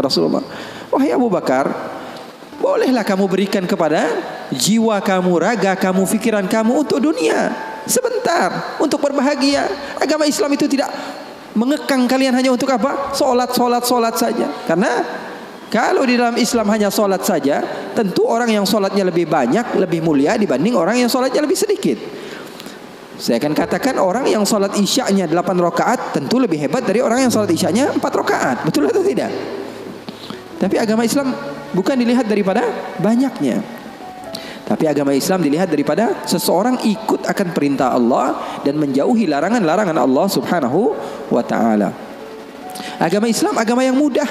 Rasulullah, wahai Abu Bakar, bolehlah kamu berikan kepada jiwa kamu, raga kamu, pikiran kamu untuk dunia sebentar, untuk berbahagia. Agama Islam itu tidak mengekang kalian hanya untuk apa? Solat saja. Karena kalau di dalam Islam hanya solat saja, tentu orang yang solatnya lebih banyak, lebih mulia dibanding orang yang solatnya lebih sedikit. Saya akan katakan orang yang solat isya'nya 8 rakaat tentu lebih hebat dari orang yang solat isya'nya 4 rakaat. Betul atau tidak? Tapi agama Islam bukan dilihat daripada banyaknya, tapi agama Islam dilihat daripada seseorang ikut akan perintah Allah dan menjauhi larangan-larangan Allah Subhanahu wa ta'ala. Agama Islam agama yang mudah.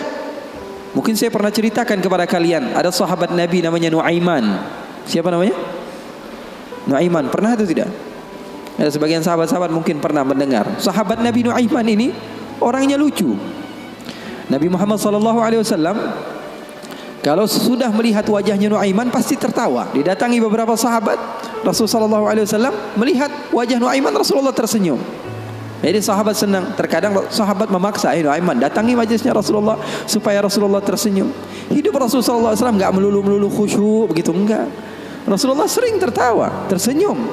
Mungkin saya pernah ceritakan kepada kalian, ada sahabat Nabi namanya Nuaiman. Siapa namanya? Nuaiman. Pernah atau tidak? Ada sebagian sahabat-sahabat mungkin pernah mendengar. Sahabat Nabi Nuaiman ini orangnya lucu. Nabi Muhammad SAW kalau sudah melihat wajahnya Nuaiman pasti tertawa. Didatangi beberapa sahabat, Rasulullah SAW melihat wajah Nuaiman, Rasulullah tersenyum. Jadi sahabat senang. Terkadang sahabat memaksa, Nuaiman datangi majlisnya Rasulullah supaya Rasulullah tersenyum. Hidup Rasulullah SAW enggak melulu khusyuk begitu, enggak. Rasulullah sering tertawa, tersenyum.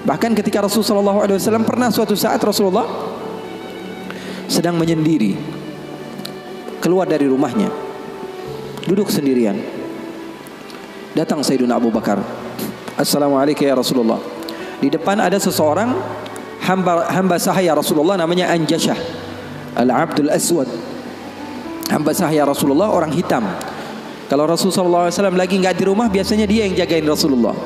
Bahkan ketika Rasulullah SAW pernah suatu saat Rasulullah sedang menyendiri, keluar dari rumahnya, duduk sendirian. Datang Sayyidina Abu Bakar. Assalamualaikum ya Rasulullah. Di depan ada seseorang hamba sahaya Rasulullah namanya Anjashah Al-Abdul Aswad. Hamba sahaya Rasulullah, orang hitam. Kalau Rasulullah SAW lagi nggak di rumah, biasanya dia yang jagain Rasulullah.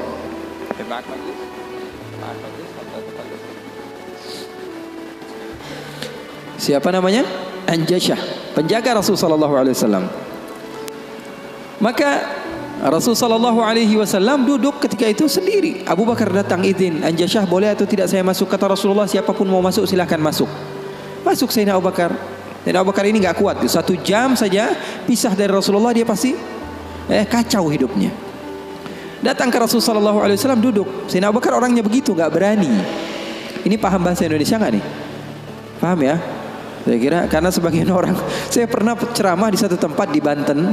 Siapa namanya? Anjashah, penjaga Rasulullah SAW. Maka Rasulullah SAW duduk ketika itu sendiri. Abu Bakar datang, izin, Anjashah boleh atau tidak saya masuk? Kata Rasulullah, siapapun mau masuk silahkan masuk. Masuk Sayyidina Abu Bakar. Sayyidina Abu Bakar ini nggak kuat, 1 jam saja pisah dari Rasulullah dia pasti kacau hidupnya. Datang ke Rasulullah SAW duduk. Sayyidina Abu Bakar orangnya begitu, nggak berani. Ini paham bahasa Indonesia nggak nih? Paham ya? Saya kira karena sebagian orang, saya pernah ceramah di satu tempat di Banten,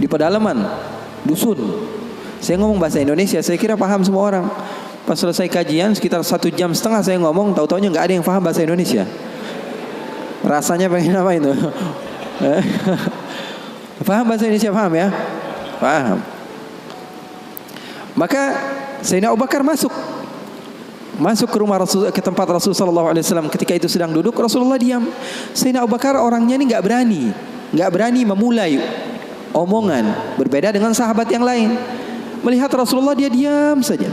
di pedalaman dusun. Saya ngomong bahasa Indonesia, saya kira paham semua orang. Pas selesai kajian sekitar 1,5 jam saya ngomong, tahu-taunya nggak ada yang paham bahasa Indonesia. Rasanya pengen apa itu? Paham bahasa Indonesia, paham ya? Paham. Maka Sayyidina Abu Bakar masuk ke rumah Rasul, ke tempat Rasulullah SAW. Ketika itu sedang duduk, Rasulullah diam. Sayyidina Abu Bakar orangnya ini nggak berani memulai omongan, berbeda dengan sahabat yang lain. Melihat Rasulullah dia diam saja.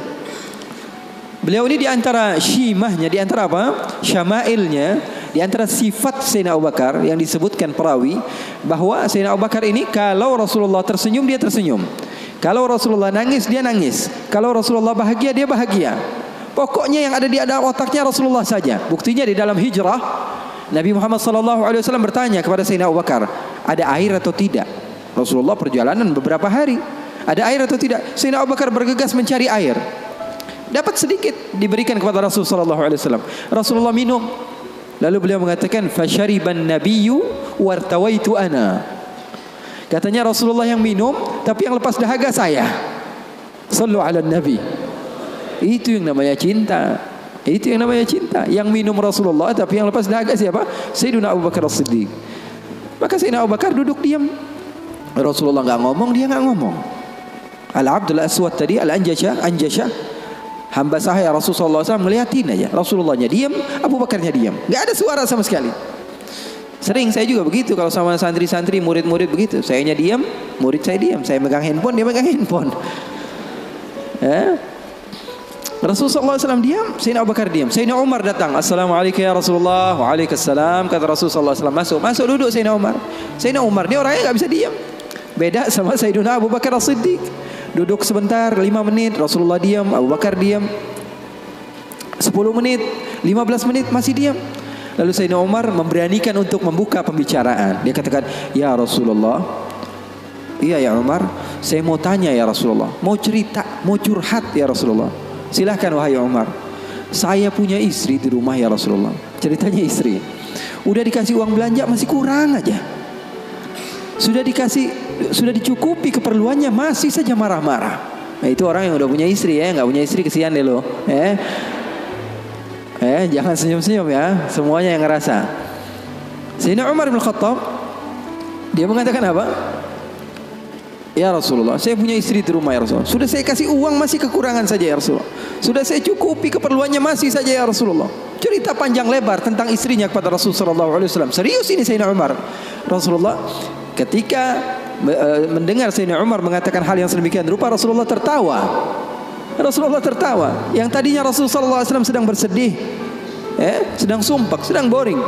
Beliau ini di antara syimahnya, di antara apa? Syama'ilnya, di antara sifat Sayyidina Abu Bakar yang disebutkan perawi bahwa Sayyidina Abu Bakar ini kalau Rasulullah tersenyum dia tersenyum. Kalau Rasulullah nangis dia nangis. Kalau Rasulullah bahagia dia bahagia. Pokoknya yang ada di dalam otaknya Rasulullah saja. Buktinya di dalam hijrah Nabi Muhammad SAW bertanya kepada Sayyidina Abu Bakar, ada air atau tidak? Rasulullah perjalanan beberapa hari, ada air atau tidak? Sayyidina Abu Bakar bergegas mencari air. Dapat sedikit, diberikan kepada Rasulullah SAW. Rasulullah minum. Lalu beliau mengatakan, fasyariban nabiyyu wartawaitu ana. Katanya Rasulullah yang minum, tapi yang lepas dahaga saya. Sallu ala nabi. Itu yang namanya cinta. Itu yang namanya cinta. Yang minum Rasulullah, tapi yang lepas dahaga siapa? Sayyidina Abu Bakar As-Siddiq. Maka Sayyidina Abu Bakar duduk diam. Rasulullah nggak ngomong, dia nggak ngomong. Al-Abdul Aswad tadi, Anjashah, hamba sahaya Rasulullah SAW, ngeliatin aja. Rasulullahnya diam, Abu Bakarnya diam. Nggak ada suara sama sekali. Sering saya juga begitu kalau sama santri-santri, murid-murid begitu. Sayanya diam, murid saya diam. Saya megang handphone, dia megang handphone. Rasulullah SAW diam, Sayyidina Abu Bakar diam. Sayyidina Umar datang, Assalamualaikum ya Rasulullah. Waalaikumsalam. Kata Rasulullah SAW, masuk duduk Sayyidina Umar. Sayyidina Umar ini orangnya nggak bisa diam. Beda sama Sayyidina Abu Bakar As-Siddiq. Duduk sebentar, 5 menit, Rasulullah diam, Abu Bakar diam. 10 menit, 15 menit masih diam. Lalu Sayyidina Umar memberanikan untuk membuka pembicaraan. Dia katakan, ya Rasulullah, iya ya Umar, saya mau tanya ya Rasulullah, mau cerita, mau curhat ya Rasulullah. Silahkan wahai Umar. Saya punya istri di rumah ya Rasulullah. Ceritanya istri. Udah dikasih uang belanja masih kurang aja. sudah dicukupi keperluannya masih saja marah-marah. Nah, itu orang yang udah punya istri ya, nggak punya istri kesian deh lo. Jangan senyum-senyum ya, semuanya yang ngerasa. Sayyidina Umar bin Khattab dia mengatakan apa? Ya Rasulullah, saya punya istri di rumah ya Rasulullah. Sudah saya kasih uang masih kekurangan saja ya Rasulullah. Sudah saya cukupi keperluannya masih saja ya Rasulullah. Cerita panjang lebar tentang istrinya kepada Rasulullah SAW. Serius ini Sayyidina Umar. Rasulullah ketika mendengar Sayyidina Umar mengatakan hal yang sedemikian rupa, Rasulullah tertawa. Rasulullah tertawa. Yang tadinya Rasulullah SAW sedang bersedih, sedang sumpah, sedang boring.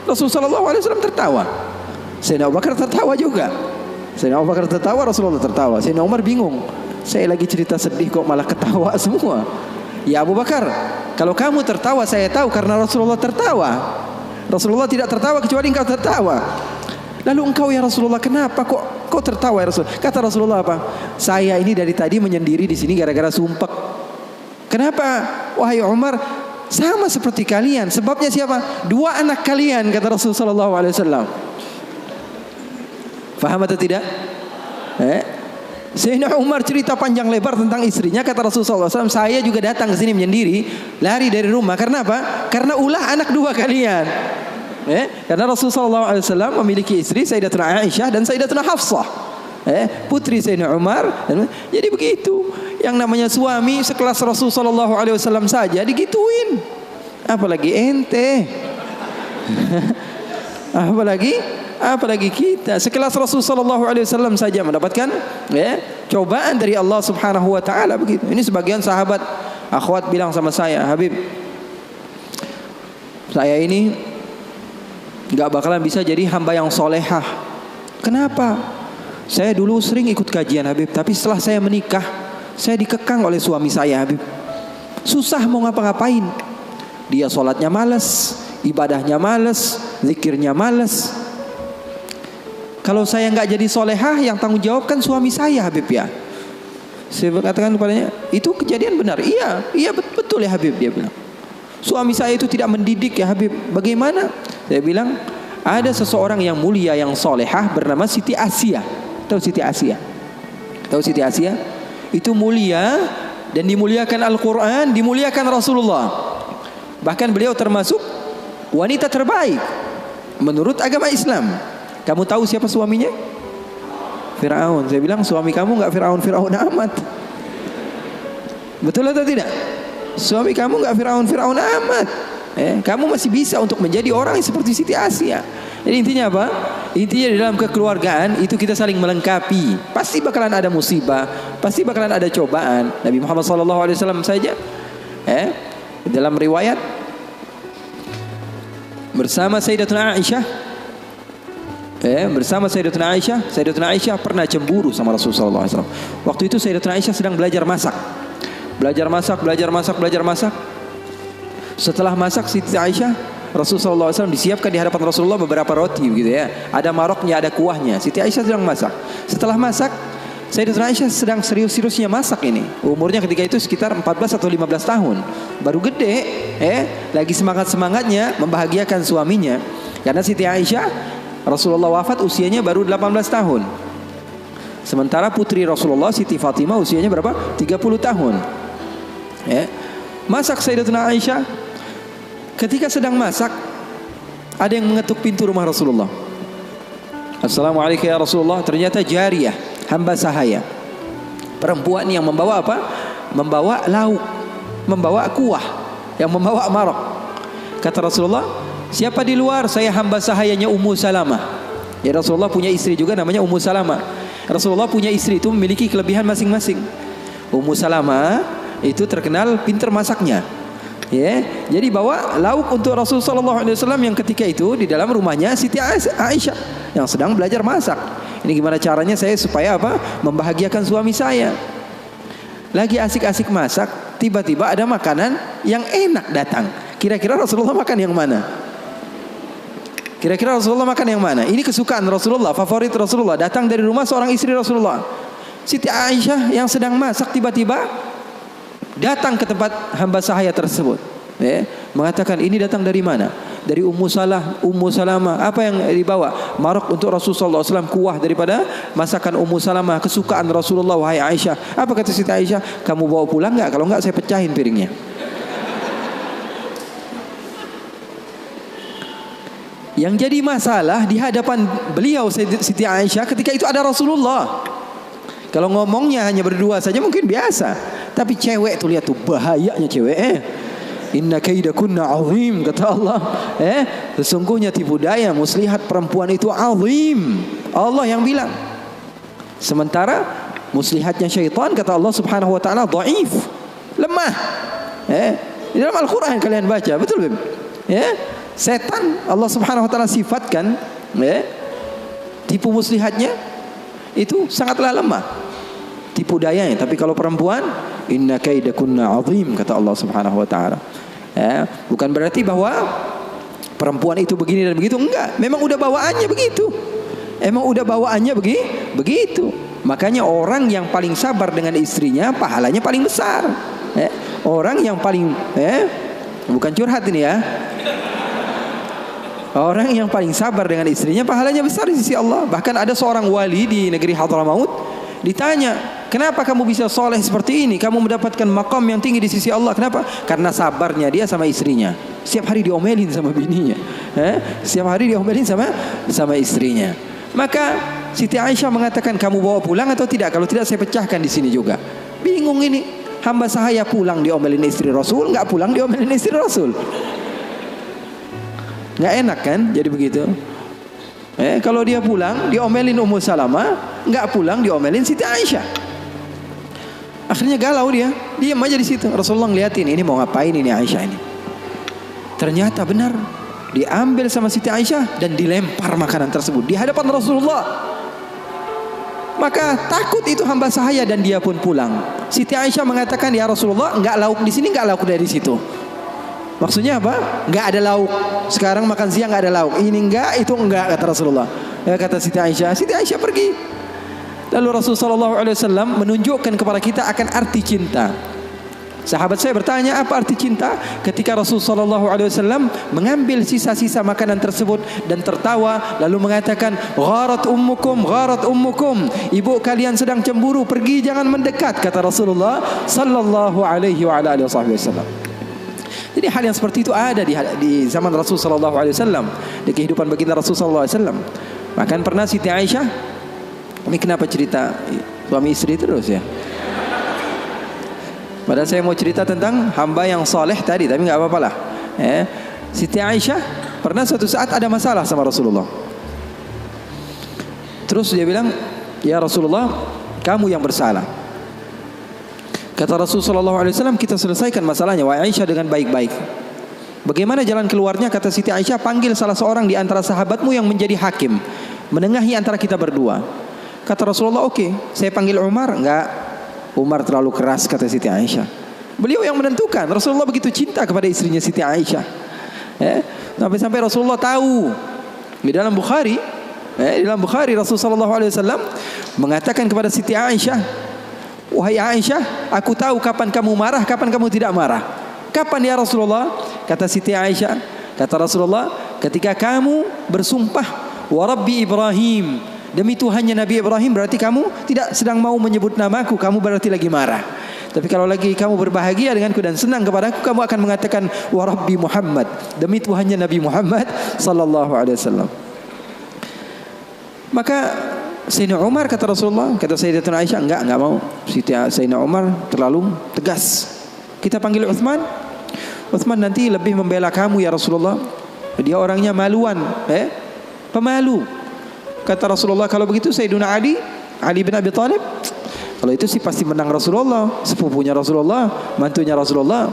Rasulullah SAW tertawa. Sayyidina Abu Bakar tertawa juga. Sayyidina Abu Bakar tertawa, Rasulullah tertawa. Sayyidina Umar bingung. Saya lagi cerita sedih kok malah ketawa semua. Ya Abu Bakar, kalau kamu tertawa saya tahu karena Rasulullah tertawa. Rasulullah tidak tertawa kecuali engkau tertawa. Lalu engkau ya Rasulullah kenapa kok tertawa ya Rasul? Kata Rasulullah apa? Saya ini dari tadi menyendiri di sini gara-gara sumpek. Kenapa? Wahai Umar, sama seperti kalian. Sebabnya siapa? 2 anak kalian kata Rasulullah SAW. Faham atau tidak? Sayyidina Umar cerita panjang lebar tentang istrinya. Kata Rasulullah SAW, saya juga datang ke sini menyendiri, lari dari rumah. Karena apa? Karena ulah anak 2 kalian. Karena Rasulullah SAW memiliki istri Sayyidatuna Aisyah dan Sayyidatuna Hafsah, putri Sayyidina Umar. Jadi begitu. Yang namanya suami sekelas Rasulullah SAW saja digituin, apalagi ente. Apalagi kita sekelas Rasulullah SAW saja mendapatkan cobaan dari Allah Subhanahu wa taala begitu. Ini sebagian sahabat akhwat bilang sama saya, Habib, saya ini enggak bakalan bisa jadi hamba yang solehah. Kenapa? Saya dulu sering ikut kajian Habib, tapi setelah saya menikah, saya dikekang oleh suami saya Habib. Susah mau ngapa-ngapain. Dia sholatnya malas, ibadahnya malas, zikirnya malas. Kalau saya nggak jadi solehah, yang tanggung jawab kan suami saya Habib ya. Saya katakan kepadanya, itu kejadian benar. Iya betul ya Habib, dia bilang. Suami saya itu tidak mendidik ya Habib. Bagaimana? Saya bilang, ada seseorang yang mulia yang solehah bernama Siti Asia. Tahu Siti Asia? Tahu Siti Asia? Itu mulia dan dimuliakan Al-Quran, dimuliakan Rasulullah. Bahkan beliau termasuk wanita terbaik menurut agama Islam. Kamu tahu siapa suaminya? Fir'aun. Saya bilang, suami kamu nggak Fir'aun amat. Betul atau tidak? Suami kamu nggak Fir'aun amat. Kamu masih bisa untuk menjadi orang yang seperti Siti Asia. Jadi intinya apa? Intinya di dalam kekeluargaan itu kita saling melengkapi. Pasti bakalan ada musibah, pasti bakalan ada cobaan. Nabi Muhammad SAW saja, dalam riwayat bersama Sayyidatuna Aisyah, Sayyidatuna Aisyah pernah cemburu sama Rasulullah SAW. Waktu itu Sayyidatuna Aisyah sedang belajar masak. Setelah masak Siti Aisyah, Rasulullah SAW disiapkan di hadapan Rasulullah beberapa roti gitu ya. Ada maroknya, ada kuahnya. Siti Aisyah sedang masak. Setelah masak, Sayyidatuna Aisyah sedang serius-seriusnya masak ini. Umurnya ketika itu sekitar 14 atau 15 tahun. Baru gede, lagi semangat-semangatnya membahagiakan suaminya. Karena Siti Aisyah, Rasulullah wafat usianya baru 18 tahun. Sementara putri Rasulullah Siti Fatimah usianya berapa? 30 tahun. Masak Sayyidatuna Aisyah. Ketika sedang masak, ada yang mengetuk pintu rumah Rasulullah. Assalamualaikum ya Rasulullah. Ternyata jariyah, hamba sahaya, perempuan yang membawa apa? Membawa lauk, membawa kuah, yang membawa marok. Kata Rasulullah, siapa di luar? Saya hamba sahayanya Ummu Salamah. Ya, Rasulullah punya istri juga namanya Ummu Salamah. Rasulullah punya istri itu memiliki kelebihan masing-masing. Ummu Salamah itu terkenal pintar masaknya. Jadi bawa lauk untuk Rasulullah SAW yang ketika itu di dalam rumahnya Siti Aisyah yang sedang belajar masak. Ini gimana caranya saya supaya apa? Membahagiakan suami saya. Lagi asik-asik masak, tiba-tiba ada makanan yang enak datang. Kira-kira Rasulullah makan yang mana? Kira-kira Rasulullah makan yang mana? Ini kesukaan Rasulullah, favorit Rasulullah. Datang dari rumah seorang istri Rasulullah. Siti Aisyah yang sedang masak tiba-tiba datang ke tempat hamba sahaya tersebut, mengatakan, ini datang dari mana? dari Ummu Salamah. Apa yang dibawa? Marok untuk Rasulullah SAW, kuah daripada masakan Ummu Salamah, kesukaan Rasulullah. Wahai Aisyah, apa kata Siti Aisyah? Kamu bawa pulang nggak? Kalau nggak saya pecahin piringnya. Yang jadi masalah di hadapan beliau Siti Aisyah ketika itu ada Rasulullah. Kalau ngomongnya hanya berdua saja mungkin biasa, tapi cewek tuh, lihat tuh bahayanya cewek. Inna kaidakunna azim, kata Allah. Sesungguhnya tipu daya muslihat perempuan itu azim. Allah yang bilang. Sementara muslihatnya syaitan, kata Allah Subhanahu wa taala, dhaif, lemah. Di dalam Al-Qur'an kalian baca, betul belum? Setan Allah Subhanahu wa taala sifatkan tipu muslihatnya itu sangatlah lemah tipu dayanya. Tapi kalau perempuan, inna kaidakunna azim, kata Allah Subhanahu wa taala. Bukan berarti bahwa perempuan itu begini dan begitu, enggak. Memang udah bawaannya begitu. Begitu. Makanya orang yang paling sabar dengan istrinya pahalanya paling besar. Orang yang paling bukan curhat ini ya. Orang yang paling sabar dengan istrinya pahalanya besar di sisi Allah. Bahkan ada seorang wali di negeri Hadramaut ditanya, kenapa kamu bisa soleh seperti ini? Kamu mendapatkan maqam yang tinggi di sisi Allah. Kenapa? Karena sabarnya dia sama istrinya. Setiap hari diomelin sama bininya. Setiap hari diomelin sama istrinya. Maka Siti Aisyah mengatakan, kamu bawa pulang atau tidak? Kalau tidak saya pecahkan di sini juga. Bingung ini. Hamba sahaya pulang diomelin istri Rasul, nggak pulang diomelin istri Rasul. Nggak enak kan jadi begitu. Kalau dia pulang diomelin Ummu Salamah, nggak pulang diomelin Siti Aisyah. Akhirnya galau dia, diam aja di situ. Rasulullah ngeliatin, ini mau ngapain ini Aisyah ini. Ternyata benar, diambil sama Siti Aisyah dan dilempar makanan tersebut di hadapan Rasulullah. Maka takut itu hamba sahaya dan dia pun pulang. Siti Aisyah mengatakan, ya Rasulullah, nggak lauk di sini, nggak lauk dari situ. Maksudnya apa? Nggak ada lauk. Sekarang makan siang nggak ada lauk. Ini enggak, itu enggak, kata Rasulullah. Kata Siti Aisyah. Siti Aisyah pergi. Lalu Rasulullah SAW menunjukkan kepada kita akan arti cinta. Sahabat saya bertanya, apa arti cinta? Ketika Rasulullah SAW mengambil sisa-sisa makanan tersebut dan tertawa, lalu mengatakan, gharat ummukum, ibu kalian sedang cemburu, pergi jangan mendekat, kata Rasulullah Sallallahu Alaihi Wasallam. Jadi hal yang seperti itu ada di zaman Rasul sallallahu alaihi wasallam, di kehidupan baginda Rasul sallallahu alaihi wasallam. Bahkan pernah Siti Aisyah, ini kenapa cerita suami istri terus ya? Padahal saya mau cerita tentang hamba yang soleh tadi, tapi nggak apa-apa lah. Siti Aisyah pernah suatu saat ada masalah sama Rasulullah. Terus dia bilang, ya Rasulullah, kamu yang bersalah. Kata Rasulullah SAW, kita selesaikan masalahnya, wahai Aisyah, dengan baik-baik. Bagaimana jalan keluarnya? Kata Siti Aisyah, panggil salah seorang di antara sahabatmu yang menjadi hakim, menengahi antara kita berdua. Kata Rasulullah, oke, saya panggil Umar. Enggak, Umar terlalu keras, kata Siti Aisyah. Beliau yang menentukan. Rasulullah begitu cinta kepada istrinya Siti Aisyah. Sampai-sampai Rasulullah tahu. Di dalam Bukhari, Rasulullah SAW mengatakan kepada Siti Aisyah, wahai Aisyah, aku tahu kapan kamu marah, kapan kamu tidak marah. Kapan ya Rasulullah? Kata Siti Aisyah, kata Rasulullah, ketika kamu bersumpah, wa Rabbi Ibrahim, demi Tuhannya Nabi Ibrahim, berarti kamu tidak sedang mau menyebut namaku, kamu berarti lagi marah. Tapi kalau lagi kamu berbahagia denganku dan senang kepadaku, kamu akan mengatakan, wa Rabbi Muhammad, demi Tuhannya Nabi Muhammad sallallahu alaihi wasallam. Maka Sayyidina Umar, kata Rasulullah, kata Sayyidatuna Aisyah, enggak mau. Sayyidina Umar terlalu tegas. Kita panggil Uthman. Uthman nanti lebih membela kamu ya Rasulullah. Dia orangnya maluan, pemalu. Kata Rasulullah, kalau begitu Sayyidina Ali bin Abi Thalib, kalau itu sih pasti menang Rasulullah, sepupunya Rasulullah, mantunya Rasulullah.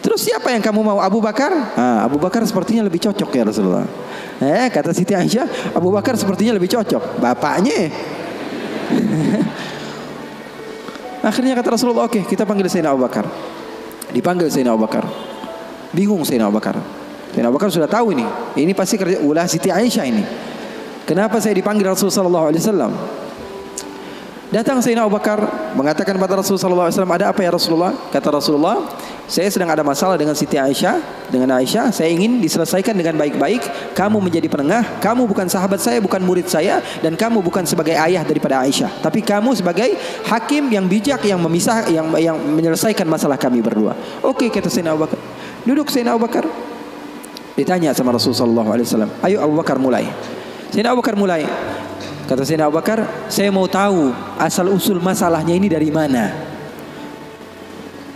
Terus siapa yang kamu mau? Abu Bakar? Abu Bakar sepertinya lebih cocok ya Rasulullah. Kata Siti Aisyah, Abu Bakar sepertinya lebih cocok, bapaknya. Akhirnya kata Rasulullah, oke, kita panggil Sayyidina Abu Bakar. Dipanggil Sayyidina Abu Bakar. Bingung Sayyidina Abu Bakar. Sayyidina Abu Bakar sudah tahu ini pasti kerja ulah Siti Aisyah ini. Kenapa saya dipanggil Rasulullah SAW? Datang Sayyidina Abu Bakar mengatakan kepada Rasulullah SAW, ada apa ya Rasulullah? Kata Rasulullah, saya sedang ada masalah dengan Siti Aisyah, dengan Aisyah, saya ingin diselesaikan dengan baik-baik. Kamu menjadi penengah, kamu bukan sahabat saya, bukan murid saya, dan kamu bukan sebagai ayah daripada Aisyah, tapi kamu sebagai hakim yang bijak, yang memisah, yang menyelesaikan masalah kami berdua. Oke, kata Sayyidina Abu Bakar. Duduk Sayyidina Abu Bakar. Ditanya sama Rasulullah SAW, ayo Abu Bakar mulai. Sayyidina Abu Bakar mulai. Kata Sayyidina Abu Bakar, saya mau tahu asal usul masalahnya ini dari mana.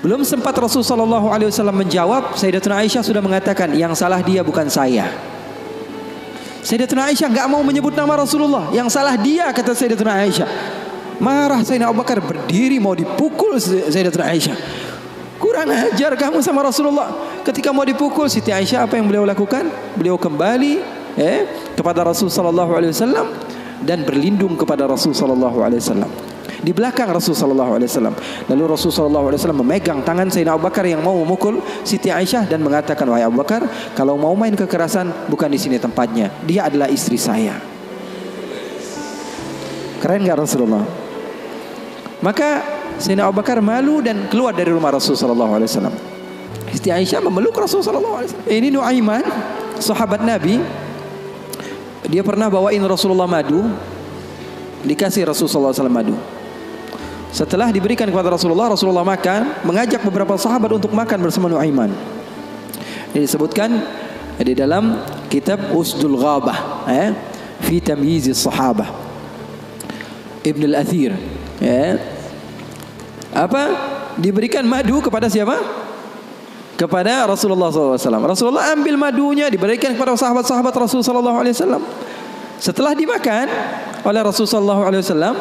Belum sempat Rasulullah SAW menjawab, Sayyidatuna Aisyah sudah mengatakan, yang salah dia bukan saya. Sayyidatuna Aisyah enggak mau menyebut nama Rasulullah, yang salah dia, kata Sayyidatuna Aisyah. Marah Sayyidina Abu Bakar, berdiri mau dipukul Sayyidatuna Aisyah. Kurang ajar kamu sama Rasulullah. Ketika mau dipukul Siti Aisyah, apa yang beliau lakukan? Beliau kembali kepada Rasulullah SAW dan berlindung kepada Rasulullah SAW. Di belakang Rasulullah SAW. Lalu Rasulullah SAW memegang tangan Sayyidina Abu Bakar yang mau memukul Siti Aisyah dan mengatakan, wahai Abu Bakar, kalau mau main kekerasan bukan di sini tempatnya. Dia adalah istri saya. Keren gak Rasulullah? Maka Sayyidina Abu Bakar malu dan keluar dari rumah Rasulullah SAW. Siti Aisyah memeluk Rasulullah SAW. Ini Nuaiman, sahabat Nabi. Dia pernah bawain Rasulullah madu. Dikasih Rasulullah SAW madu. Setelah diberikan kepada Rasulullah, Rasulullah makan, mengajak beberapa sahabat untuk makan bersama Nuaiman. Ini disebutkan di dalam kitab Usdul Ghabah, fi tamyizis sahabah, Ibn al-Athir. Diberikan madu kepada siapa? Kepada Rasulullah SAW. Rasulullah ambil madunya, diberikan kepada sahabat-sahabat Rasulullah SAW. Setelah dimakan oleh Rasulullah SAW,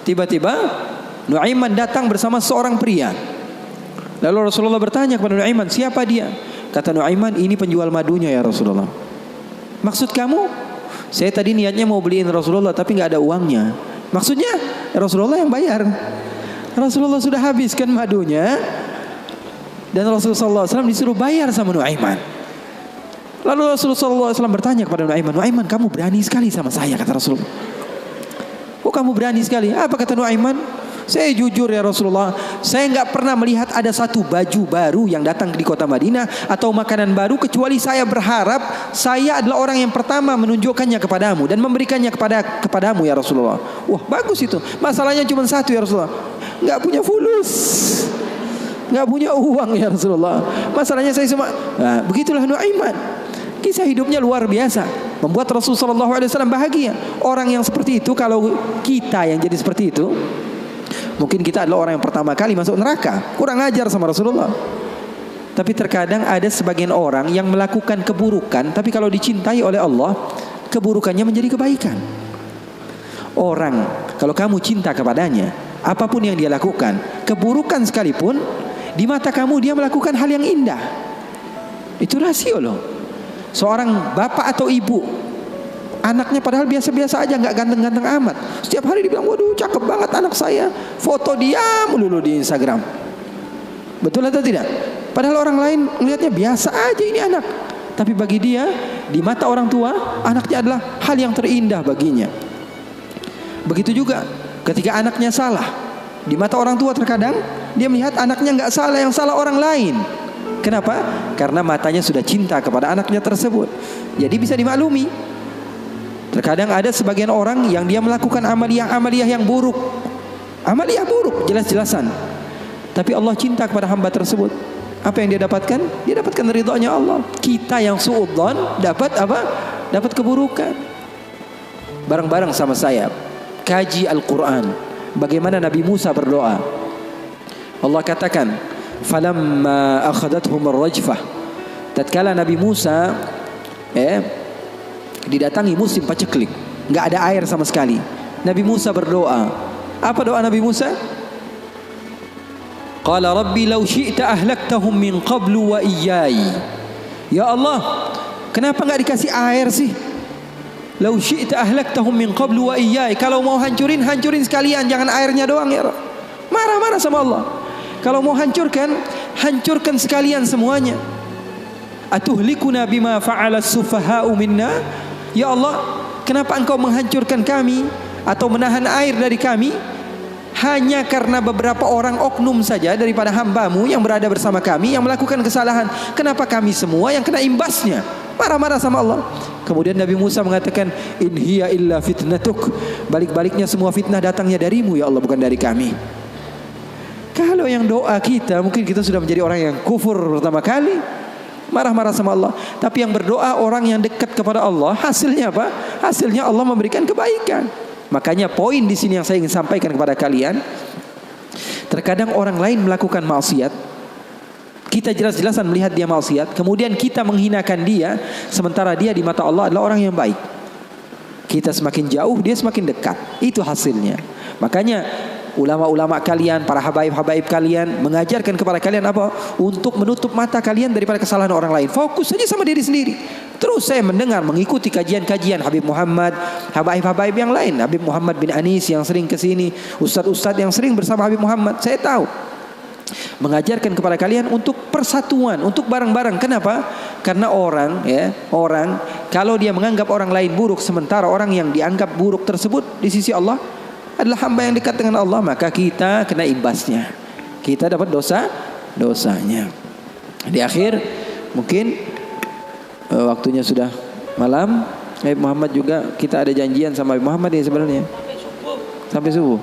tiba-tiba Nuaiman datang bersama seorang pria. Lalu Rasulullah bertanya kepada Nuaiman, siapa dia? Kata Nuaiman, ini penjual madunya ya Rasulullah. Maksud kamu? Saya tadi niatnya mau beliin Rasulullah tapi nggak ada uangnya. Maksudnya Rasulullah yang bayar. Rasulullah sudah habiskan madunya dan Rasulullah SAW disuruh bayar sama Nuaiman. Lalu Rasulullah SAW bertanya kepada Nuaiman, Nuaiman, kamu berani sekali sama saya, kata Rasulullah. Oh, kamu berani sekali. Apa kata Nuaiman? Saya jujur ya Rasulullah, saya nggak pernah melihat ada satu baju baru yang datang di kota Madinah atau makanan baru kecuali saya berharap saya adalah orang yang pertama menunjukkannya kepadamu dan memberikannya kepadamu ya Rasulullah. Wah, bagus itu. Masalahnya cuma satu ya Rasulullah, nggak punya fulus, nggak punya uang ya Rasulullah. Masalahnya saya semua. Nah, begitulah Nuaiman. Kisah hidupnya luar biasa, membuat Rasulullah SAW bahagia. Orang yang seperti itu, kalau kita yang jadi seperti itu, mungkin kita adalah orang yang pertama kali masuk neraka. Kurang ajar sama Rasulullah. Tapi terkadang ada sebagian orang yang melakukan keburukan, tapi kalau dicintai oleh Allah, keburukannya menjadi kebaikan. Orang, kalau kamu cinta kepadanya, apapun yang dia lakukan, keburukan sekalipun, di mata kamu dia melakukan hal yang indah. Itu rasio loh. Seorang bapak atau ibu, anaknya padahal biasa-biasa aja, nggak ganteng-ganteng amat, setiap hari dibilang, waduh cakep banget anak saya, foto dia melulu di Instagram. Betul atau tidak? Padahal orang lain melihatnya biasa aja ini anak, tapi bagi dia, di mata orang tua, anaknya adalah hal yang terindah baginya. Begitu juga ketika anaknya salah, di mata orang tua terkadang dia melihat anaknya nggak salah, yang salah orang lain. Kenapa? Karena matanya sudah cinta kepada anaknya tersebut. Jadi bisa dimaklumi. Terkadang ada sebagian orang yang dia melakukan amaliyah yang buruk. Amaliyah buruk, jelas-jelasan. Tapi Allah cinta kepada hamba tersebut. Apa yang dia dapatkan? Dia dapatkan ridhonya Allah. Kita yang suudzon dapat apa? Dapat keburukan. Bareng-bareng sama saya kaji Al-Quran. Bagaimana Nabi Musa berdoa. Allah katakan, falamma akhadathum ar-rajfah, tatkala Nabi Musa didatangi musim paceklik, nggak ada air sama sekali, Nabi Musa berdoa. Apa doa Nabi Musa? Qala rabbi law syi'ta ahlaktahum min qablu wa iyyai. Ya Allah, kenapa nggak dikasih air sih? Law syi'ta ahlaktahum min qablu wa iyyai. Kalau mau hancurin sekalian, jangan airnya doang ya. Marah-marah sama Allah. Kalau mau hancurkan sekalian semuanya. Atuhlikuna bima fa'ala as-sufaha'u minna? Ya Allah, kenapa engkau menghancurkan kami atau menahan air dari kami hanya karena beberapa orang oknum saja daripada hambamu yang berada bersama kami yang melakukan kesalahan. Kenapa kami semua yang kena imbasnya? Marah-marah sama Allah. Kemudian Nabi Musa mengatakan, in hiya illa fitnatuk. Balik-baliknya semua fitnah datangnya darimu ya Allah, bukan dari kami. Kalau yang doa kita, mungkin kita sudah menjadi orang yang kufur pertama kali, marah-marah sama Allah. Tapi yang berdoa orang yang dekat kepada Allah, hasilnya apa? Hasilnya Allah memberikan kebaikan. Makanya poin di sini yang saya ingin sampaikan kepada kalian, terkadang orang lain melakukan maksiat, kita jelas-jelasan melihat dia maksiat, kemudian kita menghinakan dia, sementara dia di mata Allah adalah orang yang baik. Kita semakin jauh, dia semakin dekat. Itu hasilnya. Makanya ulama-ulama kalian, para habaib-habaib kalian mengajarkan kepada kalian apa? Untuk menutup mata kalian daripada kesalahan orang lain. Fokus saja sama diri sendiri. Terus saya mendengar, mengikuti kajian-kajian Habib Muhammad, habaib-habaib yang lain, Habib Muhammad bin Anis yang sering ke sini, ustadz-ustadz yang sering bersama Habib Muhammad. Saya tahu mengajarkan kepada kalian untuk persatuan, untuk bareng-bareng. Kenapa? Karena orang kalau dia menganggap orang lain buruk, sementara orang yang dianggap buruk tersebut di sisi Allah adalah hamba yang dekat dengan Allah, maka kita kena imbasnya. Kita dapat dosanya. Di akhir mungkin waktunya sudah malam. Habib Muhammad juga, kita ada janjian sama Habib Muhammad ya sebenarnya. Sampai subuh.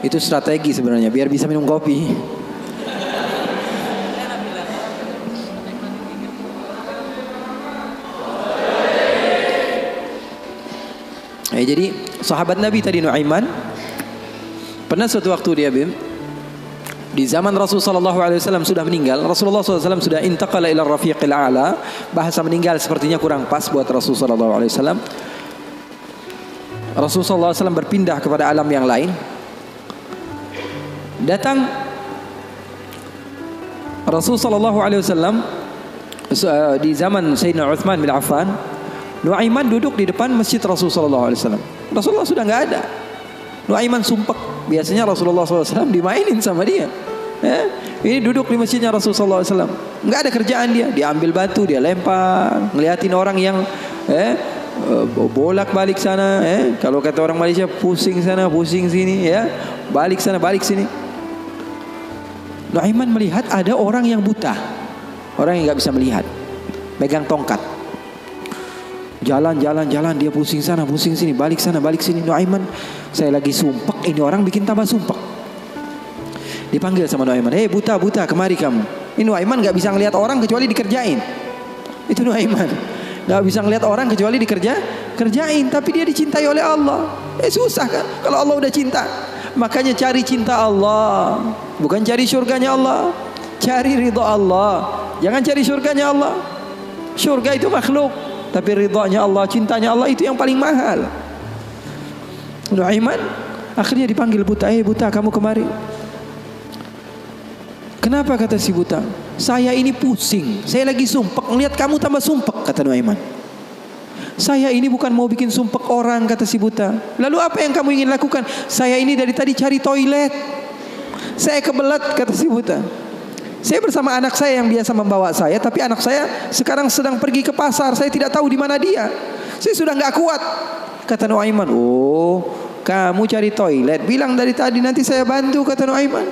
Itu strategi sebenarnya biar bisa minum kopi. Jadi sahabat Nabi tadi Nuaiman pernah suatu waktu dia di zaman Rasulullah SAW sudah meninggal. Rasulullah SAW sudah intaqala ila rafiqil a'la. Bahasa meninggal sepertinya kurang pas buat Rasulullah SAW. Rasulullah SAW berpindah kepada alam yang lain. Datang Rasulullah SAW di zaman Sayyidina Uthman bin Affan. Nuaiman duduk di depan masjid Rasulullah SAW. Rasulullah sudah nggak ada. Nuaiman sumpek. Biasanya Rasulullah SAW dimainin sama dia. Ini duduk di masjidnya Rasulullah SAW. Nggak ada kerjaan dia. Dia ambil batu, dia lempar, ngeliatin orang yang bolak balik sana. Kalau kata orang Malaysia, pusing sana, pusing sini, balik sana, balik sini. Nuaiman melihat ada orang yang buta, orang yang nggak bisa melihat, megang tongkat. Jalan, dia pusing sana, pusing sini, balik sana, balik sini. Nuaiman, saya lagi sumpek, ini orang bikin tambah sumpek. Dipanggil sama Nuaiman, hei buta, kemari kamu. Ini Nuaiman nggak bisa ngelihat orang kecuali dikerjain. Itu Nuaiman, nggak bisa ngelihat orang kecuali kerjain. Tapi dia dicintai oleh Allah. Susah kan? Kalau Allah udah cinta. Makanya cari cinta Allah, bukan cari surganya Allah. Cari ridha Allah, jangan cari surganya Allah. Surga itu makhluk, tapi ridhanya Allah, cintanya Allah itu yang paling mahal. Nuaiman akhirnya dipanggil buta, buta kamu kemari. Kenapa kata si buta? Saya ini pusing, saya lagi sumpek, ngelihat kamu tambah sumpek, kata Nuaiman. Saya ini bukan mau bikin sumpek orang, kata si buta. Lalu apa yang kamu ingin lakukan? Saya ini dari tadi cari toilet. Saya kebelet, kata si buta. Saya bersama anak saya yang biasa membawa saya, tapi anak saya sekarang sedang pergi ke pasar. Saya tidak tahu di mana dia. Saya sudah nggak kuat, kata Nuaiman. Oh, kamu cari toilet. Bilang dari tadi, nanti saya bantu, kata Nuaiman.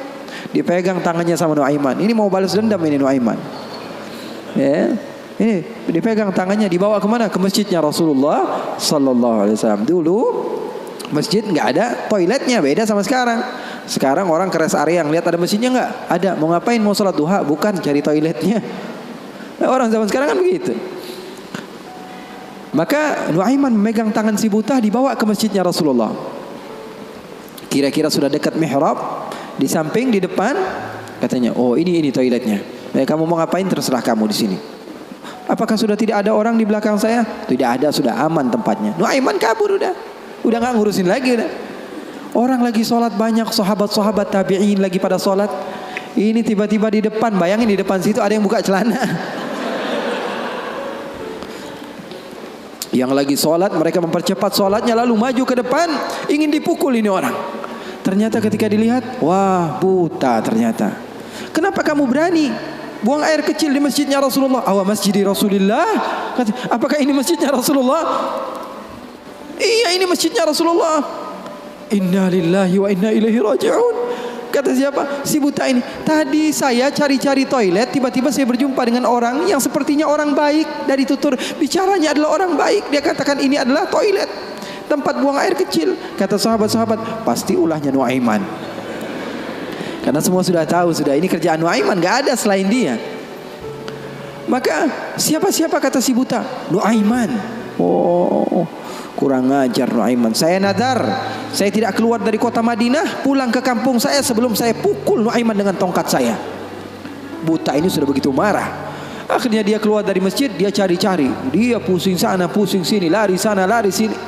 Dipegang tangannya sama Nuaiman. Ini mau balas dendam ini Nuaiman. Ini dipegang tangannya, dibawa kemana? Ke masjidnya Rasulullah Sallallahu Alaihi Wasallam. Dulu masjid nggak ada toiletnya, beda sama sekarang. Sekarang orang ke rest area yang lihat ada masjidnya nggak? Ada. Mau ngapain? Mau sholat duha? Bukan, cari toiletnya. Orang zaman sekarang kan begitu. Maka Nuaiman memegang tangan si buta, dibawa ke masjidnya Rasulullah. Kira-kira sudah dekat mihrab, di samping, di depan, katanya, oh ini toiletnya. Kamu mau ngapain? Terserah kamu di sini. Apakah sudah tidak ada orang di belakang saya? Tidak ada, sudah aman tempatnya. Nuaiman kabur udah nggak ngurusin lagi udah. Orang lagi sholat banyak, sahabat-sahabat tabi'in lagi pada sholat. Ini tiba-tiba di depan, bayangin di depan situ ada yang buka celana. Yang lagi sholat, mereka mempercepat sholatnya lalu maju ke depan, ingin dipukul ini orang. Ternyata ketika dilihat, wah buta ternyata. Kenapa kamu berani buang air kecil di masjidnya Rasulullah? Awa masjidi Rasulullah. Apakah ini masjidnya Rasulullah? Iya, ini masjidnya Rasulullah. Inna lillahi wa inna ilaihi raji'un. Kata siapa? Si buta ini. Tadi saya cari-cari toilet, tiba-tiba saya berjumpa dengan orang yang sepertinya orang baik. Dari tutur bicaranya adalah orang baik. Dia katakan ini adalah toilet, tempat buang air kecil. Kata sahabat-sahabat, pasti ulahnya Nuaiman. Karena semua sudah tahu, sudah ini kerjaan Nuaiman, gak ada selain dia. Maka siapa-siapa kata si buta? Nuaiman. Oh, kurang ajar Nuaiman. Saya nadar, saya tidak keluar dari kota Madinah, pulang ke kampung saya sebelum saya pukul Nuaiman dengan tongkat saya. Buta ini sudah begitu marah. Akhirnya dia keluar dari masjid, dia cari-cari. Dia pusing sana, pusing sini, lari sana, lari sini.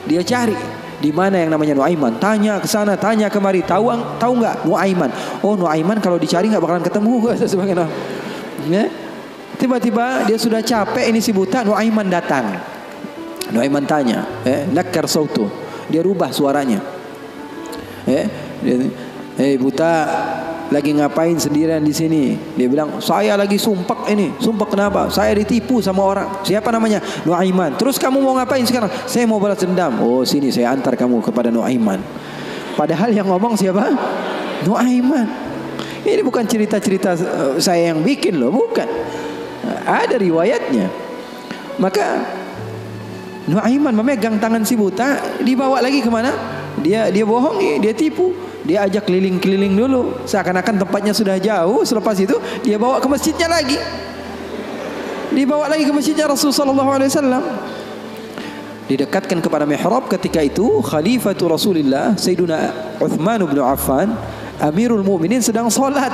Dia cari di mana yang namanya Nuaiman. Tanya ke sana, tanya kemari. Tahu nggak Nuaiman? Oh, Nuaiman kalau dicari nggak bakalan ketemu. Sebagainya. Ya? Tiba-tiba dia sudah capek, ini si buta. Nuaiman datang. Nuaiman tanya, nakar sautu. Dia rubah suaranya. Buta, lagi ngapain sendirian di sini? Dia bilang, saya lagi sumpek ini. Sumpek kenapa? Saya ditipu sama orang. Siapa namanya? Nuaiman. Terus kamu mau ngapain sekarang? Saya mau balas dendam. Oh, sini saya antar kamu kepada Nuaiman. Padahal yang ngomong siapa? Nuaiman. Ini bukan cerita-cerita saya yang bikin loh, bukan. Ada riwayatnya. Maka Nuaiman memegang tangan si buta, dibawa lagi kemana? Dia bohongi, dia tipu. Dia ajak keliling-keliling dulu, seakan-akan tempatnya sudah jauh. Selepas itu dia bawa ke masjidnya lagi. Dibawa lagi ke masjidnya Rasulullah SAW. Didekatkan kepada mihrab. Ketika itu Khalifatu Rasulullah Sayyiduna Uthman bin Affan, Amirul Mu'minin, sedang sholat.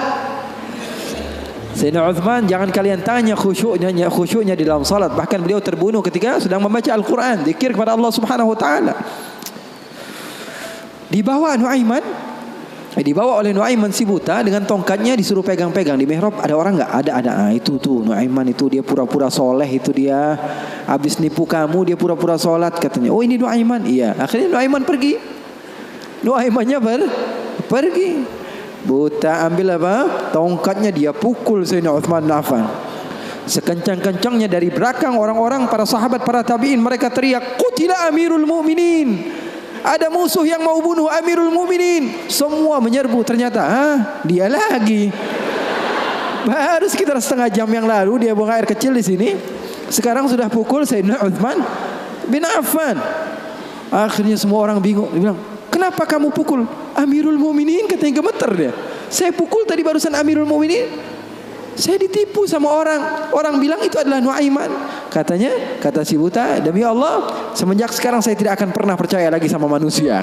Sayyidina Uthman, jangan kalian tanya khusyuknya di dalam salat. Bahkan beliau terbunuh ketika sedang membaca Al-Quran, zikir kepada Allah Subhanahu Wa Taala. Dibawa oleh Nuaiman si buta dengan tongkatnya, disuruh pegang-pegang di mihrab. Ada orang nggak? Ada. Itu tuh Nuaiman itu, dia pura-pura soleh itu, dia habis nipu kamu, dia pura-pura sholat katanya. Oh, ini Nuaiman. Iya. Akhirnya Nuaiman pergi. Nuaimannya pergi. Buta ambil apa? Tongkatnya, dia pukul Sayyidina Uthman bin Affan. Sekencang-kencangnya dari belakang orang-orang, para sahabat, para tabi'in, mereka teriak, "Qutila Amirul Mu'minin." Ada musuh yang mau bunuh Amirul Mu'minin. Semua menyerbu. Ternyata dia lagi. Baru sekitar setengah jam yang lalu dia buang air kecil di sini. Sekarang sudah pukul Sayyidina Uthman bin Affan. Akhirnya semua orang bingung. Dia bilang, kenapa kamu pukul Amirul Mu'minin? Katanya gemeter dia. Saya pukul tadi barusan Amirul Mu'minin. Saya ditipu sama orang. Orang bilang itu adalah Nuaiman. Katanya, kata si buta, demi Allah, semenjak sekarang saya tidak akan pernah percaya lagi sama manusia.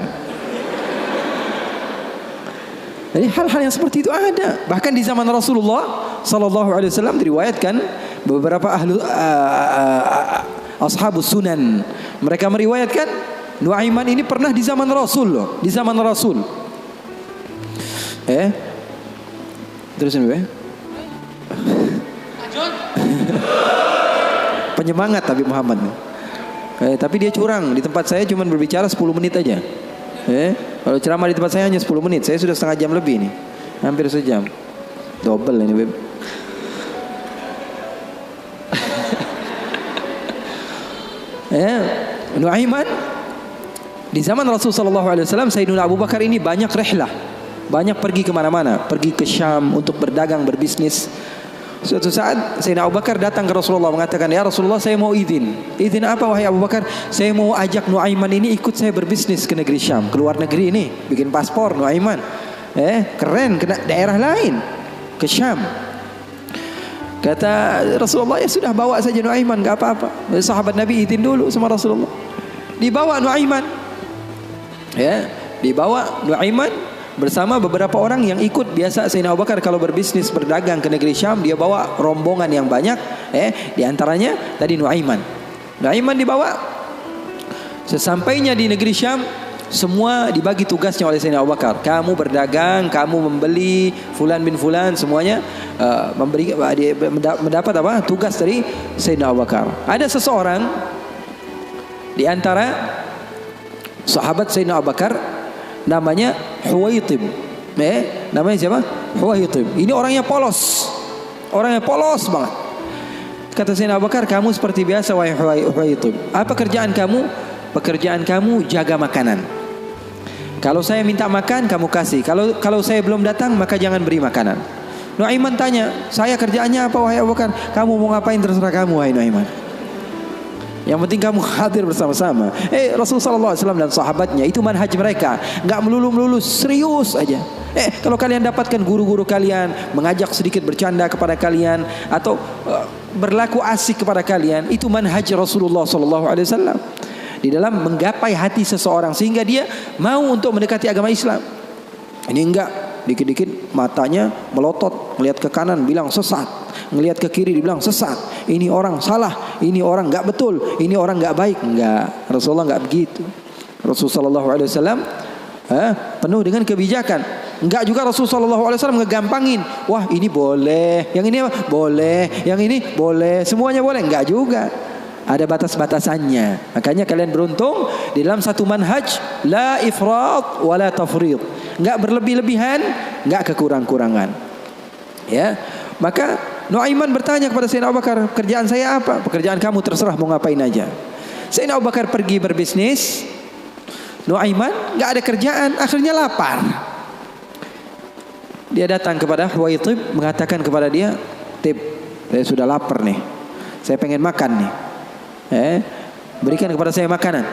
Jadi hal-hal yang seperti itu ada. Bahkan di zaman Rasulullah sallallahu alaihi wasallam diriwayatkan beberapa ashabus sunan, mereka meriwayatkan Nuaiman ini pernah di zaman Rasul loh, di zaman Rasul. Terusin ya. Penyemangat Habib Muhammad. Tapi dia curang. Di tempat saya cuma berbicara 10 menit aja. Kalau ceramah di tempat saya hanya 10 menit. Saya sudah setengah jam lebih nih. Hampir sejam. Double ini, Beb. Nuaiman di zaman Rasulullah SAW, Sayyidina Abu Bakar ini banyak rihlah, banyak pergi kemana-mana, pergi ke Syam untuk berdagang, berbisnis. Suatu saat Sayyidina Abu Bakar datang ke Rasulullah mengatakan, ya Rasulullah, saya mau izin. Izin apa wahai Abu Bakar? Saya mau ajak Nuaiman ini ikut saya berbisnis ke negeri Syam, ke luar negeri ini, bikin paspor Nuaiman. Keren, ke daerah lain, ke Syam. Kata Rasulullah, ya sudah bawa saja Nuaiman, enggak apa-apa. Sahabat Nabi izin dulu sama Rasulullah. Dibawa Nuaiman. Dibawa Nuaiman bersama beberapa orang yang ikut. Biasa Sayyidina Abu Bakar kalau berbisnis, berdagang ke negeri Syam, dia bawa rombongan yang banyak. Di antaranya tadi Nuaiman. Nuaiman dibawa. Sesampainya di negeri Syam, semua dibagi tugasnya oleh Sayyidina Abu Bakar. Kamu berdagang, kamu membeli, fulan bin fulan, semuanya mendapat apa? Tugas dari Sayyidina Abu Bakar. Ada seseorang di antara sahabat Sayyidina Abu Bakar namanya Huwaitib. Namanya siapa? Huwaitib. Ini orangnya polos. Orangnya polos banget. Kata Sayyidina Abu Bakar, kamu seperti biasa wahai Huwaitib. Apa kerjaan kamu? Pekerjaan kamu jaga makanan. Kalau saya minta makan, kamu kasih. Kalau saya belum datang, maka jangan beri makanan. Nuaiman tanya, saya kerjaannya apa wahai Abu Bakar? Kamu mau ngapain terserah kamu wahai Nuaiman. Yang penting kamu hadir bersama-sama. Rasulullah SAW dan sahabatnya itu manhaj mereka, nggak melulu serius aja. Kalau kalian dapatkan guru-guru kalian mengajak sedikit bercanda kepada kalian atau berlaku asik kepada kalian, itu manhaj Rasulullah SAW di dalam menggapai hati seseorang sehingga dia mau untuk mendekati agama Islam. Ini enggak, dikit-dikit matanya melotot, melihat ke kanan bilang sesat, ngelihat ke kiri dibilang sesat. Ini orang salah, ini orang enggak betul, ini orang enggak baik. Enggak, Rasulullah enggak begitu. Rasulullah SAW penuh dengan kebijakan. Enggak juga Rasulullah SAW ngegampangin. Wah ini boleh, yang ini apa? Boleh, yang ini boleh, semuanya boleh. Enggak juga. Ada batas-batasannya. Makanya kalian beruntung di dalam satu manhaj, la ifrat wa la tafrid. Enggak berlebih-lebihan, enggak kekurang-kurangan. Ya. Maka Nuaiman bertanya kepada Sayyidina Abu Bakar, kerjaan saya apa? Pekerjaan kamu terserah mau ngapain aja. Sayyidina Abu Bakar pergi berbisnis. Nuaiman enggak ada kerjaan, akhirnya lapar. Dia datang kepada Huwaitib, mengatakan kepada dia, "Tib, saya sudah lapar nih. Saya pengen makan nih. Berikan kepada saya makanan."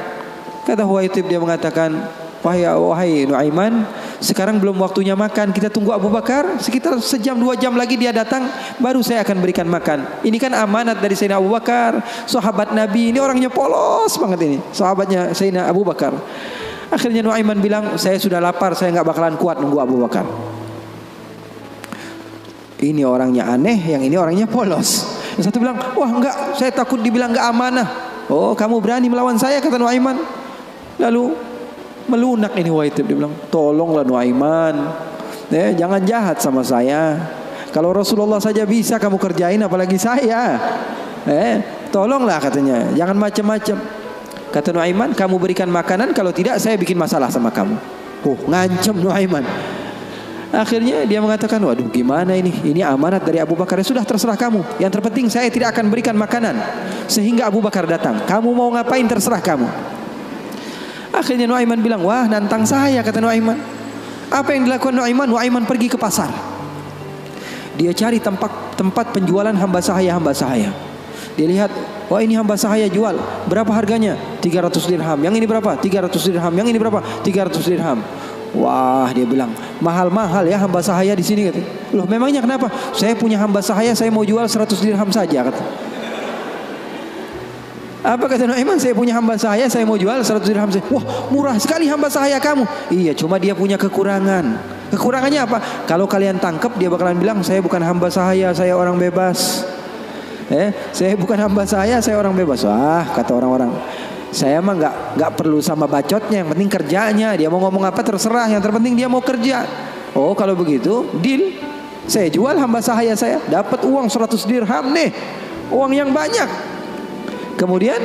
Kata Huwaitib, dia mengatakan, wahai Nuaiman, sekarang belum waktunya makan. Kita tunggu Abu Bakar sekitar sejam 2 jam lagi dia datang, baru saya akan berikan makan. Ini kan amanat dari Sayyidina Abu Bakar, sahabat Nabi. Ini orangnya polos banget ini, sahabatnya Sayyidina Abu Bakar. Akhirnya Nuaiman bilang, saya sudah lapar, saya nggak bakalan kuat nunggu Abu Bakar. Ini orangnya aneh, yang ini orangnya polos. Yang satu bilang, wah enggak, saya takut dibilang enggak amanah. Oh, kamu berani melawan saya, kata Nuaiman. Lalu melunak ini Huwaitib, dia bilang, tolonglah Nuaiman, jangan jahat sama saya. Kalau Rasulullah saja bisa kamu kerjain, apalagi saya. Tolonglah katanya, jangan macam-macam. Kata Nuaiman, kamu berikan makanan, kalau tidak saya bikin masalah sama kamu. Ngancem Nuaiman. Akhirnya dia mengatakan, waduh gimana ini? Ini amanat dari Abu Bakar. Sudah terserah kamu. Yang terpenting saya tidak akan berikan makanan sehingga Abu Bakar datang. Kamu mau ngapain terserah kamu. Akhirnya Nuaiman bilang, wah nantang saya, kata Nuaiman. Apa yang dilakukan Nuaiman? Nuaiman pergi ke pasar. Dia cari tempat penjualan hamba sahaya. Dia lihat, wah ini hamba sahaya jual. Berapa harganya? 300 dirham. Yang ini berapa? 300 dirham. Yang ini berapa? 300 dirham. Wah, dia bilang, mahal-mahal ya hamba sahaya di sini, kata. Loh, memangnya kenapa? Saya punya hamba sahaya, saya mau jual 100 dirham saja, kata. Apa kata Nuaiman? Saya punya hamba sahaya, saya mau jual 100 dirham saja. Wah, murah sekali hamba sahaya kamu. Iya, cuma dia punya kekurangan. Kekurangannya apa? Kalau kalian tangkap, dia bakalan bilang, saya bukan hamba sahaya, saya orang bebas. Saya bukan hamba saya orang bebas. Wah, kata orang-orang, saya mah nggak perlu sama bacotnya, yang penting kerjanya. Dia mau ngomong apa terserah, yang terpenting dia mau kerja. Oh kalau begitu deal, saya jual hamba sahaya saya, dapat uang 100 dirham nih, uang yang banyak. Kemudian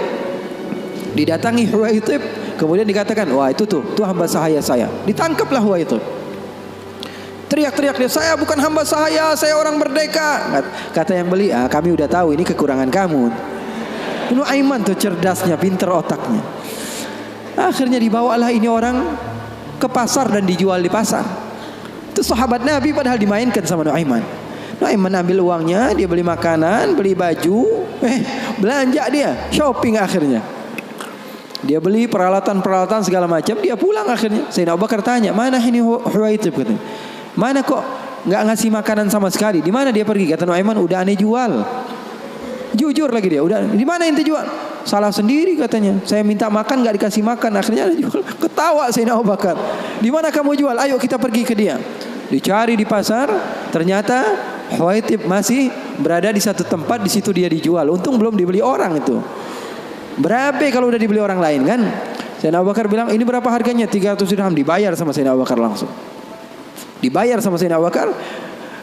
didatangi Huwaitib, kemudian dikatakan, wah itu tuh hamba sahaya saya. Ditangkaplah Huwaitib. Teriak-teriak dia, saya bukan hamba sahaya, saya orang merdeka. Kata yang beli, kami udah tahu ini kekurangan kamu. Nuaiman tuh cerdasnya, pinter otaknya. Akhirnya dibawalah ini orang ke pasar dan dijual di pasar. Itu sahabat Nabi padahal dimainkan sama Nuaiman. Nuaiman ambil uangnya, dia beli makanan, beli baju, belanja dia, shopping akhirnya. Dia beli peralatan-peralatan segala macam, dia pulang akhirnya. Sayyidina Abu Bakar tanya, mana ini Huwaitib, katanya. Mana kok nggak ngasih makanan sama sekali? Di mana dia pergi? Kata Nuaiman, udah aneh jual. Jujur lagi dia, udah. Di mana ente jual? Salah sendiri katanya. Saya minta makan nggak dikasih makan, akhirnya aneh jual. Ketawa Sayyidina Abu Bakar. Di mana kamu jual? Ayo kita pergi ke dia. Dicari di pasar, ternyata Huwaitib masih berada di satu tempat, di situ dia dijual. Untung belum dibeli orang itu. Berapa kalau udah dibeli orang lain kan? Sayyidina Abu Bakar bilang, ini berapa harganya? 300 dirham. Dibayar sama Sayyidina Abu Bakar langsung. Dibayar sama Sayyidina Abu Bakar.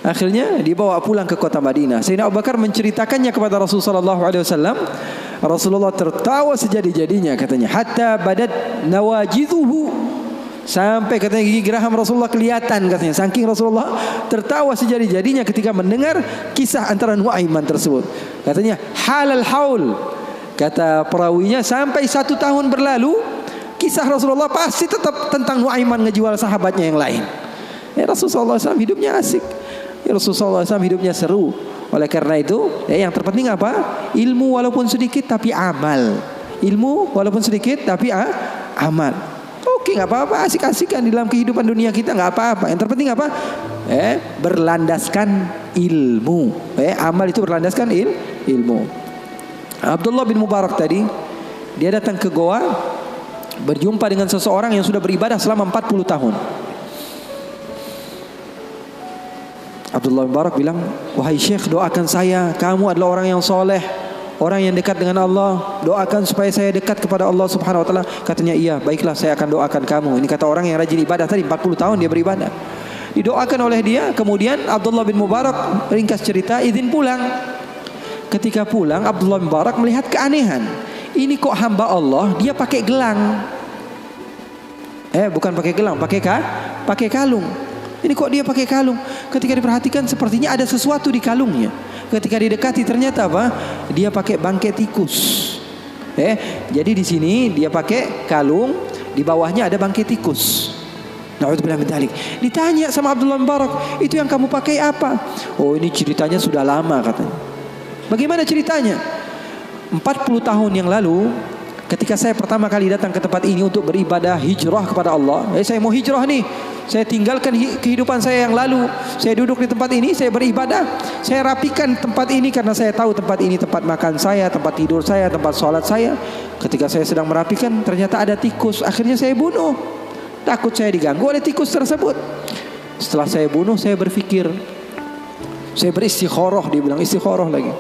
Akhirnya dibawa pulang ke kota Madinah. Sayyidina Abu Bakar menceritakannya kepada Rasulullah SAW. Rasulullah tertawa sejadi-jadinya katanya. Hatta badat nawajidhuhu. Sampai katanya gigi geraham Rasulullah kelihatan katanya. Saking Rasulullah tertawa sejadi-jadinya ketika mendengar kisah antara Nuaiman tersebut. Katanya halal haul. Kata perawinya sampai 1 tahun berlalu, kisah Rasulullah pasti tetap tentang Nuaiman ngejual sahabatnya yang lain. Rasulullah SAW hidupnya asik. Rasulullah SAW hidupnya seru. Oleh karena itu, yang terpenting apa? Ilmu walaupun sedikit tapi amal. Ilmu walaupun sedikit tapi amal. Oke, nggak apa-apa, asik-asikan di dalam kehidupan dunia kita, nggak apa-apa. Yang terpenting apa? Berlandaskan ilmu. Amal itu berlandaskan ilmu. Abdullah bin Mubarak tadi, dia datang ke goa, berjumpa dengan seseorang yang sudah beribadah selama 40 tahun. Abdullah bin Mubarak bilang, wahai Syekh, doakan saya, kamu adalah orang yang soleh, orang yang dekat dengan Allah, doakan supaya saya dekat kepada Allah Subhanahu Wa Taala. Katanya, iya, baiklah, saya akan doakan kamu. Ini kata orang yang rajin ibadah tadi, 40 tahun dia beribadah. Didoakan oleh dia. Kemudian Abdullah bin Mubarak, ringkas cerita, izin pulang. Ketika pulang, Abdullah bin Mubarak melihat keanehan. Ini kok hamba Allah, dia pakai gelang. Bukan pakai gelang, pakai kalung. Ini kok dia pakai kalung? Ketika diperhatikan sepertinya ada sesuatu di kalungnya. Ketika didekati ternyata apa? Dia pakai bangkai tikus. Jadi di sini dia pakai kalung, di bawahnya ada bangkai tikus. Na'udzubillah min dzalik. Ditanya sama Abdullah bin Mubarak, itu yang kamu pakai apa? Oh, ini ceritanya sudah lama katanya. Bagaimana ceritanya? 40 tahun yang lalu, ketika saya pertama kali datang ke tempat ini untuk beribadah hijrah kepada Allah, saya mau hijrah nih. Saya tinggalkan kehidupan saya yang lalu. Saya duduk di tempat ini, saya beribadah. Saya rapikan tempat ini karena saya tahu tempat ini tempat makan saya, tempat tidur saya, tempat sholat saya. Ketika saya sedang merapikan, ternyata ada tikus. Akhirnya saya bunuh. Takut saya diganggu oleh tikus tersebut. Setelah saya bunuh, saya berpikir. Saya beristikharah, dia bilang istikharah lagi.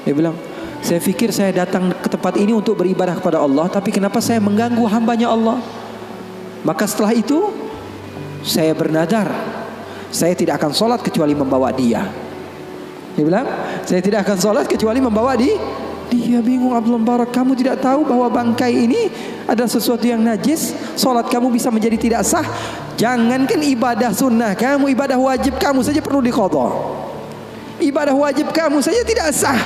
Dia bilang, saya pikir saya datang ke tempat ini untuk beribadah kepada Allah, tapi kenapa saya mengganggu hambanya Allah? Maka setelah itu saya bernadar, saya tidak akan sholat kecuali membawa dia. Dia bilang, saya tidak akan sholat kecuali membawa dia. Bingung Abdullah bin Mubarak, kamu tidak tahu bahwa bangkai ini adalah sesuatu yang najis, sholat kamu bisa menjadi tidak sah. Jangankan ibadah sunnah kamu, ibadah wajib kamu saja perlu diqadha. Ibadah wajib kamu saja tidak sah.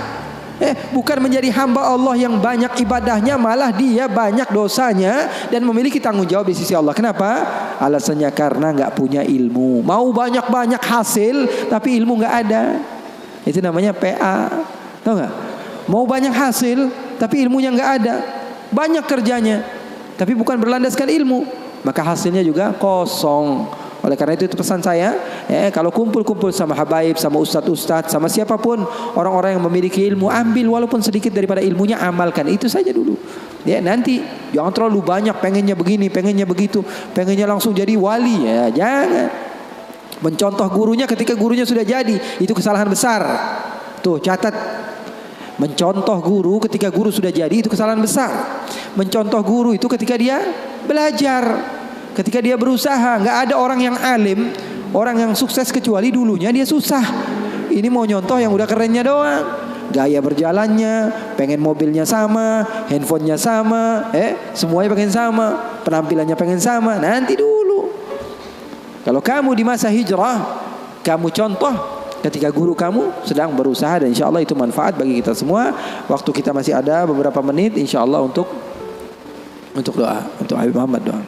Bukan menjadi hamba Allah yang banyak ibadahnya, malah dia banyak dosanya dan memiliki tanggung jawab di sisi Allah. Kenapa? Alasannya karena nggak punya ilmu. Mau banyak-banyak hasil tapi ilmu nggak ada. Itu namanya PA. Tahu nggak? Mau banyak hasil tapi ilmunya nggak ada. Banyak kerjanya tapi bukan berlandaskan ilmu, maka hasilnya juga kosong. Oleh karena itu pesan saya, kalau kumpul-kumpul sama habaib, sama ustadz-ustadz, sama siapapun orang-orang yang memiliki ilmu, ambil walaupun sedikit daripada ilmunya, amalkan. Itu saja dulu. Nanti jangan terlalu banyak, pengennya begini, pengennya begitu, pengennya langsung jadi wali. Jangan. Mencontoh gurunya ketika gurunya sudah jadi, itu kesalahan besar. Tuh, catat. Mencontoh guru ketika guru sudah jadi, itu kesalahan besar. Mencontoh guru itu ketika dia belajar, ketika dia berusaha. Nggak ada orang yang alim, orang yang sukses kecuali dulunya dia susah. Ini mau nyontoh yang udah kerennya doang. Gaya berjalannya, pengen mobilnya sama, handphonenya sama, semuanya pengen sama, penampilannya pengen sama. Nanti dulu. Kalau kamu di masa hijrah, kamu contoh ketika guru kamu sedang berusaha, dan insya Allah itu manfaat bagi kita semua. Waktu kita masih ada beberapa menit, insya Allah untuk doa, untuk Habib Muhammad doa.